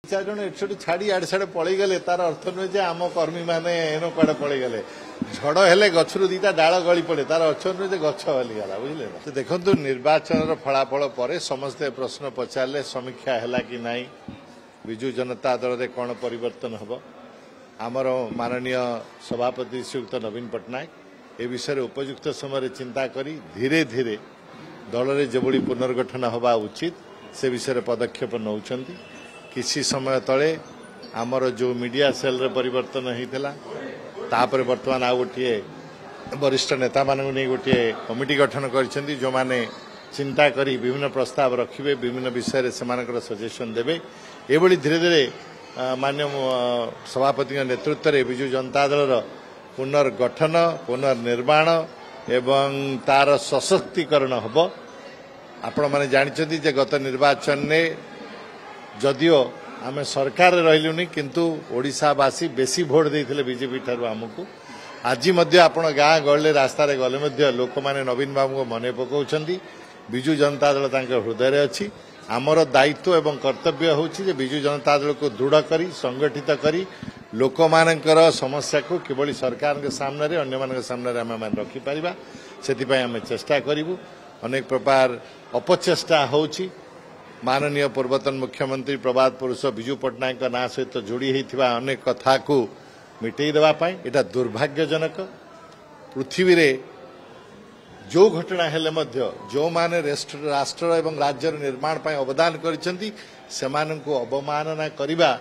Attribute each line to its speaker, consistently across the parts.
Speaker 1: चार जन एठू छाड़ी आड़े साड़े पलैगले तार अर्थ नुहे जे आम कर्मी मैंने एनो कड़े पलैगले झड़ हेले गचरू दीटा डाल गली पड़े तार अर्थ नुहे जे गछ हलीगला बुझे ना। देखो निर्वाचन फलाफल पर समस्ते प्रश्न पचारे समीक्षा है कि नाई विजु जनता दल में कौन परिवर्तन हम आमर माननीय सभापति श्रीयुक्त नवीन पट्टनायक ए विषय उपयुक्त समय चिंता करी धीरे धीरे दल में जो पुनर्गठन हवा उचित से विषय पदक्षेप नौकरी किसी समय तले आमर जो मीडिया सेल रे परिवर्तन होता तापर बर्तमान आ गोटे वरिष्ठ नेता मानू नहीं गोटे कमिटी गठन कर जो माने चिंता करी विभिन्न प्रस्ताव रखिए विभिन्न विषय से सजेशन देवे ये धीरे धीरे मान्य सभापति नेतृत्व में विजु जनता दल पुनर्गठन पुनर्निर्माण एवं तार सशक्तिकरण हम आपण मैंने जानते जे गत निर्वाचन में जदियो आम सरकार रही किंतु ओडिशावासी बेसी भोट देते बीजेपी ठार आमको आज आपण गाँ गहले रास्ता गले लोक मैंने नवीन बाबू को मन पकाउछंती विजु जनता दल हृदय अच्छी आमर दायित्व एवं कर्तव्य होची विजु जनता दल को दृढ़ करी संगठित करी लोक मानकर समस्या को किभली सरकार के सामने अन्य मान सामने आम रखिपर से आम चेष्टा करूँ अनेक प्रकार अपचेष्टा होची माननीय पूर्वतन मुख्यमंत्री प्रभात पुरुष विजु पट्टनायक ना सहित जोड़ी होता अनेक कथा को मिटई देवाई यहाँ दुर्भाग्यजनक पृथ्वी रे जो घटना हेले मध्य जो माने राष्ट्र एवं राज्य निर्माण पर अवदान करिसेंती को अवमानना करवा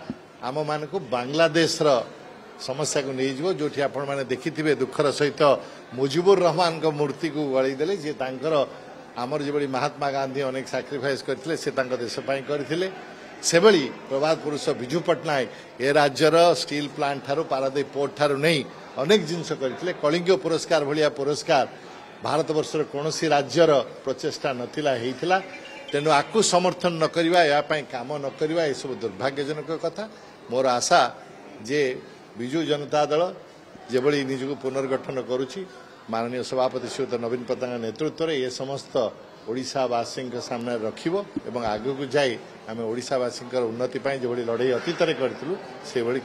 Speaker 1: आम मान को बांग्लादेश रो समस्या को नहीं जीवो जोठी आपण माने देखिथिबे दुखर सहित मुजिबुर रहमान को मूर्ति को गली देले जे तांकर आमर जो महात्मा गांधी अनेक साक्रिफाइस करथिले से तांका देश पई करथिले से भली प्रभात पुरुष विजु पट्टनायक ए राज्यर स्टील प्लांट ठारू पारादीप पोर्ट ठारू नहीं अनेक जिनस करथिले कलिंग पुरस्कार भलिया पुरस्कार भारत वर्षर कौन राज्यर प्रचेषा नथिला हेइथिला तेणु आकु समर्थन न करिवा या पई काम न करिवा ए सब दुर्भाग्यजनक कथा मोर आशा जे विजु जनता दल जेभली निजको पुनर्गठन करुछि माननीय सभापति श्रीयुक्त नवीन पट्टनायक नेतृत्व में ये समस्त ओडिशावासी सामने रखिबो एवं आगु को जाई आम ओडिशावासी उन्नति पाई जो लड़ाई अतीत करूँ से भली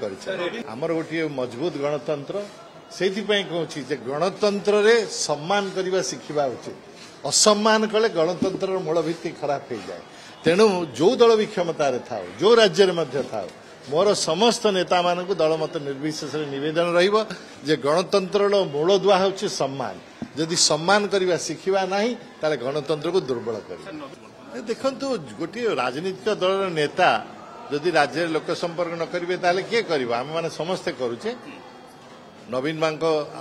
Speaker 1: आमर गोटे मजबूत गणतंत्र से कहूँ गणतंत्र रे सम्मान करने शिखा उचित असम्मान कले गणतंत्र मूलभित्ति खराब हो जाए तेणु जो दल भी क्षमतार था जो राज्य में था मोर समस्त नेता मान दल मत निर्विशेष नवेदन रे गणतंत्र मूल दुआ हूँ सम्मान जदि सम्मान करने शिखा ना ताले गणतंत्र को दुर्बल कर देखु गोटे राजनीतिक दल नेता जदि राज्य लोक संपर्क न करेंगे ताले किए कर आम मैंने समस्ते करुचे नवीन मां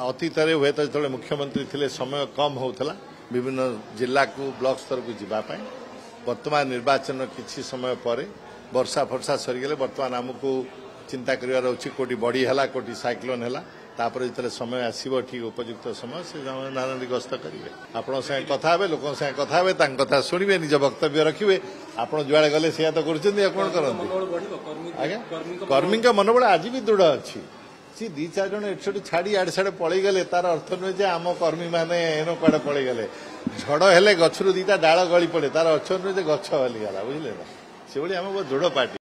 Speaker 1: अतीत हुए तो जो मुख्यमंत्री थे समय कम होता विभिन्न जिला को ब्लॉक स्तर को जीवाई वर्तमान निर्वाचन किसी समय पर वर्षा फर्षा सरीगले वर्तमान आमको चिंता करार अच्छी कोटी बड़ी है कोटी साइक्लोन है तापर जो समय आसो ठीक उपयुक्त समय से नानी गस्त करेंगे आपण सागे कथा हे लोक सागे कथा हे कथा शुणे निज वक्तव्य रखिए आपड़ जुआड़े गले से तो कौन करते आज्ञा कर्मी का मनोबल आज भी दृढ़ अच्छी सी दी चार जन एठू छाड़ी आड़े साड़े पलैगले तार अर्थ नुहे जे आम कर्मी मैंने एनो कड़े पलैगले झड़ हेले गचरू दीटा डाल गली पड़े तार अर्थ नुहे जे गछ हलीगला बुझे ना से आम बहुत दृढ़ पार्टी।